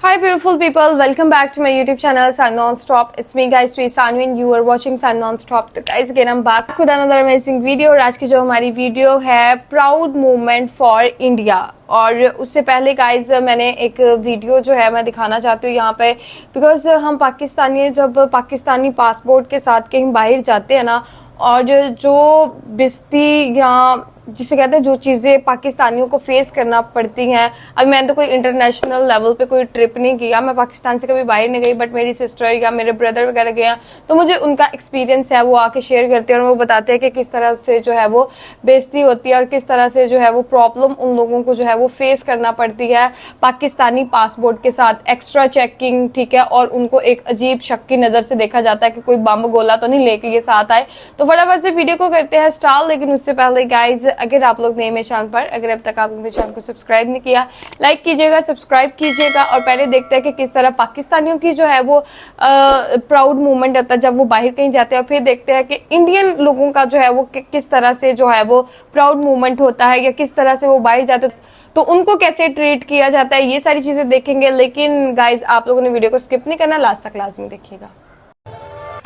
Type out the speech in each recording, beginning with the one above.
Hi beautiful people, welcome back to my YouTube channel Sun Non-Stop. It's me guys, Sri Sanvi and you are watching Sun Non-Stop. तो guys again I'm back with another amazing video और आज की जो हमारी video है proud movement for India. और उससे पहले गाइज मैंने एक वीडियो जो है मैं दिखाना चाहती हूँ यहाँ पे, बिकॉज हम पाकिस्तानी जब पाकिस्तानी पासपोर्ट के साथ कहीं बाहर जाते हैं ना, और जो बेइज्जती या जिसे कहते हैं जो चीज़ें पाकिस्तानियों को फेस करना पड़ती हैं। अभी मैंने तो कोई इंटरनेशनल लेवल पे कोई ट्रिप नहीं किया, मैं पाकिस्तान से कभी बाहर नहीं गई, बट मेरी सिस्टर या मेरे ब्रदर वगैरह गए हैं तो मुझे उनका एक्सपीरियंस है वो आके शेयर करते हैं और वो बताते हैं कि किस तरह से जो है वो बेइज्जती होती है और किस तरह से जो है वो प्रॉब्लम उन लोगों को जो है वो फेस करना पड़ती है पाकिस्तानी पासपोर्ट के साथ। एक्स्ट्रा चेकिंग, ठीक है, और उनको एक अजीब शक की नज़र से देखा जाता है कि कोई बम गोला तो नहीं लेके ये साथ आए। तो फटाफट से वीडियो को करते हैं स्टार्ट, लेकिन उससे पहले गाइज अगर आप लोग नए मेरे चैनल पर, अगर अब तक आप मेरे चैनल को सब्सक्राइब नहीं किया, लाइक कीजिएगा, सब्सक्राइब कीजिएगा। और पहले देखते हैं कि किस तरह पाकिस्तानियों की जो है वो प्राउड मूवमेंट होता है जब वो बाहर कहीं जाते हैं, और फिर देखते हैं कि इंडियन लोगों का जो है वो किस तरह से जो है वो प्राउड मूवमेंट होता है, या किस तरह से वो बाहर जाते तो उनको कैसे ट्रीट किया जाता है। ये सारी चीजें देखेंगे, लेकिन गाइज आप लोगों ने वीडियो को स्किप नहीं करना, लास्ट तक लाजमी देखिएगा।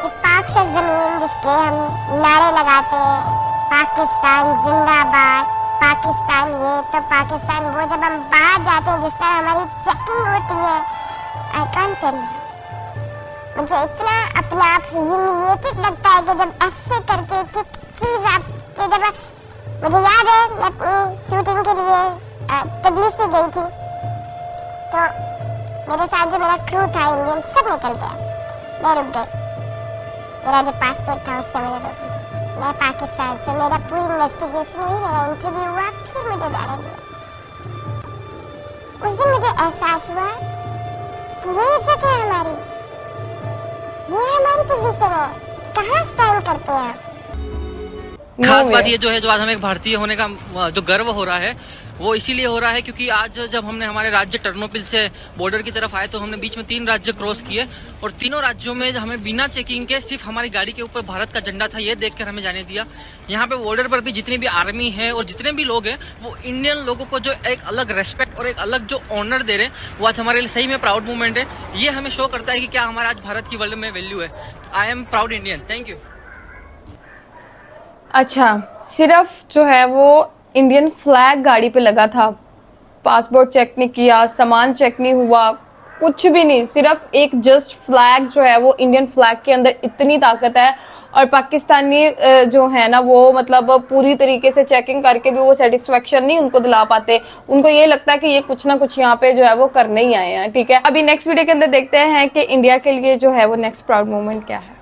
पाक से जमीन जिसके हम नारे लगाते हैं, पाकिस्तान जिंदाबाद, पाकिस्तान ये तो पाकिस्तान वो, जब हम बाहर जाते हैं जिस तरह हमारी चेकिंग होती है, आई कांट टेल यू, मुझे इतना अपने आप ह्यूमिलिएटेड लगता है कि जब ऐसे करके एक चीज आपके, जब मुझे याद है मैं अपनी शूटिंग के लिए तबलीग से गई थी, तो मेरे साथ जो मेरा क्रू था इंडियन सब निकल गया, मैं रुक गई, मेरा जो पासपोर्ट था उससे मुझे रोक दिया। मैं पाकिस्तान से, मेरा पूरी इन्वेस्टिगेशन हुई, मेरा इंटरव्यू हुआ, फिर मुझे जाने दिया। उस दिन मुझे एहसास हुआ कि ये इज्जत है हमारी, ये हमारी पोजीशन है, कहाँ स्टैंड करते हैं आप। खास बात ये जो है, जो आज हमें एक भारतीय होने का जो गर्व हो रहा है वो इसीलिए हो रहा है क्योंकि आज जब हमने हमारे राज्य टर्नोपिल से बॉर्डर की तरफ आए तो हमने बीच में 3 राज्य क्रॉस किए, और तीनों राज्यों में हमें बिना चेकिंग के सिर्फ हमारी गाड़ी के ऊपर भारत का झंडा था, ये देखकर हमें जाने दिया। यहाँ पे बॉर्डर पर भी जितनी भी आर्मी है और जितने भी लोग हैं वो इंडियन लोगों को जो एक अलग रेस्पेक्ट और एक अलग जो ऑनर दे रहे हैं, वो आज हमारे लिए सही में प्राउड मूवमेंट है। ये हमें शो करता है कि क्या हमारा आज भारत की वर्ल्ड में वैल्यू है। I am proud Indian. Thank you. अच्छा, सिर्फ जो है वो इंडियन फ्लैग गाड़ी पे लगा था, पासपोर्ट चेक नहीं किया, सामान चेक नहीं हुआ, कुछ भी नहीं, सिर्फ एक जस्ट फ्लैग जो है वो इंडियन फ्लैग के अंदर इतनी ताकत है। और पाकिस्तानी जो है ना वो मतलब पूरी तरीके से चेकिंग करके भी वो सेटिस्फेक्शन नहीं उनको दिला पाते, उनको ये लगता है कि ये कुछ ना कुछ यहाँ पे जो है वो करने ही आए हैं। ठीक है, अभी नेक्स्ट वीडियो के अंदर देखते हैं कि इंडिया के लिए जो है वो नेक्स्ट प्राउड मोमेंट क्या है।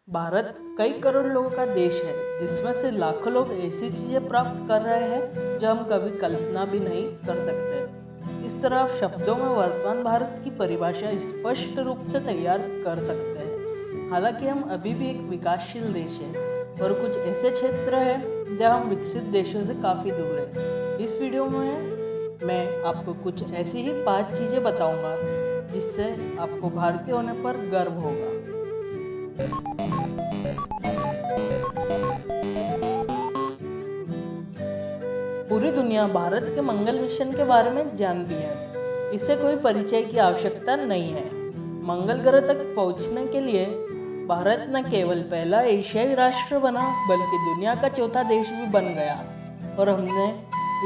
भारत कई करोड़ लोगों का देश है, जिसमें से लाखों लोग ऐसी चीज़ें प्राप्त कर रहे हैं जो हम कभी कल्पना भी नहीं कर सकते। इस तरह आप शब्दों में वर्तमान भारत की परिभाषा स्पष्ट रूप से तैयार कर सकते हैं। हालांकि हम अभी भी एक विकासशील देश है और कुछ ऐसे क्षेत्र हैं जहां हम विकसित देशों से काफ़ी दूर हैं। इस वीडियो में मैं आपको कुछ ऐसी ही 5 चीज़ें बताऊंगा जिससे आपको भारतीय होने पर गर्व होगा। पूरी दुनिया भारत के मंगल मिशन के बारे में जानती है, इससे कोई परिचय की आवश्यकता नहीं है। मंगल ग्रह तक पहुंचने के लिए भारत न केवल पहला एशियाई राष्ट्र बना बल्कि दुनिया का चौथा देश भी बन गया, और हमने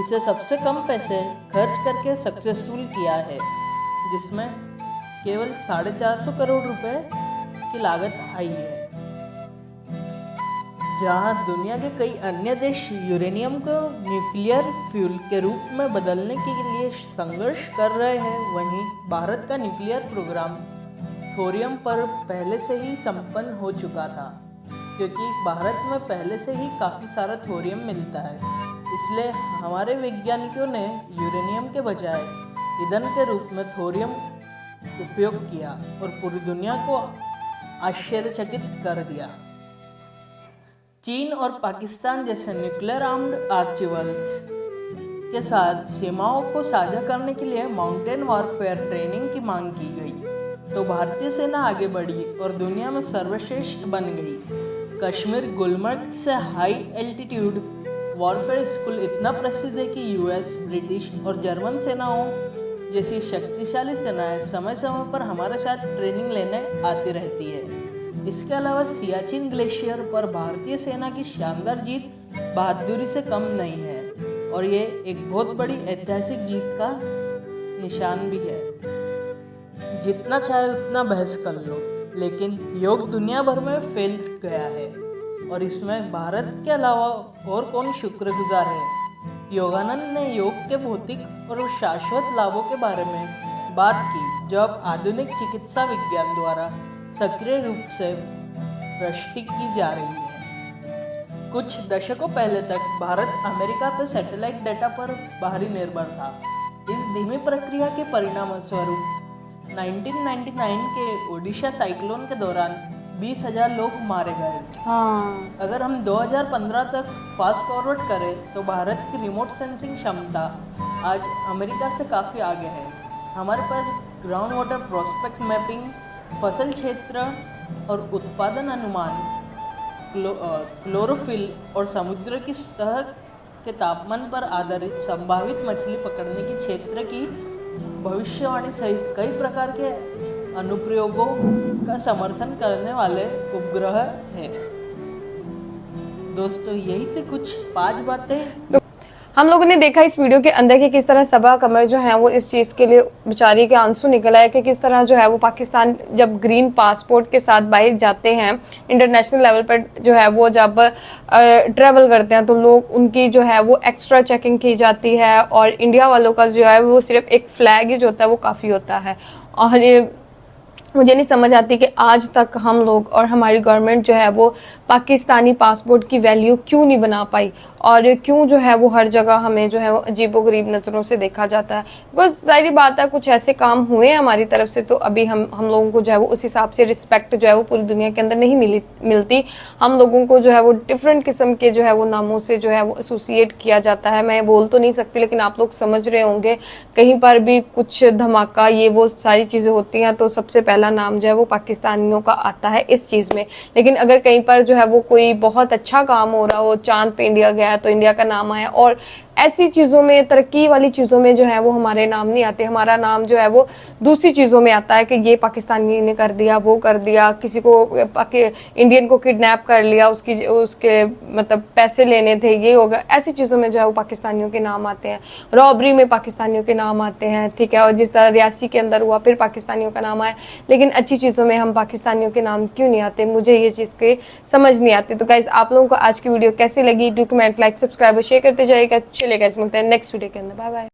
इसे सबसे कम पैसे खर्च करके सक्सेसफुल किया है, जिसमें केवल 450 करोड़ रुपए की लागत आई है। जहां दुनिया के कई अन्य देश यूरेनियम को न्यूक्लियर फ्यूल के रूप में बदलने के लिए संघर्ष कर रहे हैं, वहीं भारत का न्यूक्लियर प्रोग्राम थोरियम पर पहले से ही संपन्न हो चुका था, क्योंकि भारत में पहले से ही काफ़ी सारा थोरियम मिलता है। इसलिए हमारे वैज्ञानिकों ने यूरेनियम के बजाय ईंधन के रूप में थोरियम उपयोग किया और पूरी दुनिया को आश्चर्यचकित कर दिया। चीन और पाकिस्तान जैसे न्यूक्लियर आर्म्ड आर्चिवल्स के साथ सीमाओं को साझा करने के लिए माउंटेन वॉरफेयर ट्रेनिंग की मांग की गई, तो भारतीय सेना आगे बढ़ी और दुनिया में सर्वश्रेष्ठ बन गई। कश्मीर गुलमर्ग से हाई एल्टीट्यूड वॉरफेयर स्कूल इतना प्रसिद्ध है कि यूएस, ब्रिटिश और जर्मन सेनाओं जैसी शक्तिशाली सेनाएं समय समय पर हमारे साथ ट्रेनिंग लेने आती रहती है। इसके अलावा सियाचिन ग्लेशियर पर भारतीय सेना की शानदार जीत बहादुरी से कम नहीं है और ये एक बहुत बड़ी ऐतिहासिक जीत का निशान भी है। जितना चाहे उतना बहस कर लो, लेकिन योग दुनिया भर में फैल गया है और इसमें भारत के अलावा और कौन शुक्रगुजार है। योगानंद ने योग के भौतिक और शाश्वत लाभों के बारे में बात की, जो अब आधुनिक चिकित्सा विज्ञान द्वारा सक्रिय रूप से पुष्टि की जा रही है। कुछ दशकों पहले तक भारत अमेरिका पर सैटेलाइट डेटा पर भारी निर्भर था। इस धीमी प्रक्रिया के परिणाम स्वरूप 1999 के ओडिशा साइक्लोन के दौरान 20,000 लोग मारे गए। हाँ। अगर हम 2015 तक फास्ट फॉरवर्ड करें तो भारत की रिमोट सेंसिंग क्षमता आज अमेरिका से काफ़ी आगे है। हमारे पास ग्राउंड वाटर प्रोस्पेक्ट मैपिंग, फसल क्षेत्र और उत्पादन अनुमान, क्लोरोफिल और समुद्र की सतह के तापमान पर आधारित संभावित मछली पकड़ने की क्षेत्र की भविष्यवाणी सहित कई प्रकार के अनुप्रयोगों का समर्थन करने वाले उपग्रह हैं। दोस्तों, यही थी कुछ 5 बातें। हम लोगों ने देखा इस वीडियो के अंदर कि किस तरह सबा कमर जो है वो इस चीज के लिए बेचारी के आंसू निकल आए कि किस तरह जो है वो पाकिस्तान जब ग्रीन पासपोर्ट के साथ बाहर जाते हैं इंटरनेशनल लेवल पर जो है वो जब ट्रेवल करते हैं तो लोग उनकी जो है वो एक्स्ट्रा चेकिंग की जाती है और इंडिया वालों का जो है वो सिर्फ एक फ्लैग ही जो होता है वो काफी होता है। और ये मुझे नहीं समझ आती कि आज तक हम लोग और हमारी गवर्नमेंट जो है वो पाकिस्तानी पासपोर्ट की वैल्यू क्यों नहीं बना पाई और क्यों जो है वो हर जगह हमें जो है वो अजीबोगरीब नज़रों से देखा जाता है। बिकॉज जाहिर बात है कुछ ऐसे काम हुए हैं हमारी तरफ से तो अभी हम लोगों को जो है वो उस हिसाब से रिस्पेक्ट जो है वो पूरी दुनिया के अंदर नहीं मिलती। हम लोगों को जो है वो डिफरेंट किस्म के जो है वो नामों से जो है वो एसोसिएट किया जाता है। मैं बोल तो नहीं सकती लेकिन आप लोग समझ रहे होंगे, कहीं पर भी कुछ धमाका ये वो सारी चीज़ें होती हैं तो सबसे पहला नाम जो है वो पाकिस्तानियों का आता है इस चीज़ में। लेकिन अगर कहीं पर जो है वो कोई बहुत अच्छा काम हो रहा हो, चांद पे इंडिया गया तो इंडिया का नाम आया, और ऐसी चीज़ों में तरक्की वाली चीज़ों में जो है वो हमारे नाम नहीं आते। हमारा नाम जो है वो दूसरी चीज़ों में आता है कि ये पाकिस्तानी ने कर दिया, वो कर दिया, किसी को इंडियन को किडनैप कर लिया, उसके मतलब पैसे लेने थे, ये होगा। ऐसी चीज़ों में जो है वो पाकिस्तानियों के नाम आते हैं। रॉबरी में पाकिस्तानियों के नाम आते हैं, ठीक है। और जिस तरह रियासी के अंदर हुआ फिर पाकिस्तानियों का नाम आया। लेकिन अच्छी चीज़ों में हम पाकिस्तानियों के नाम क्यों नहीं आते, मुझे ये चीज़ की समझ नहीं आती। तो गाइस, आप लोगों को आज की वीडियो कैसी लगी? डू कमेंट, लाइक, सब्सक्राइब और शेयर करते जाइएगा। चलिए गाइस, मिलते हैं नेक्स्ट वीडियो के अंदर। Bye bye.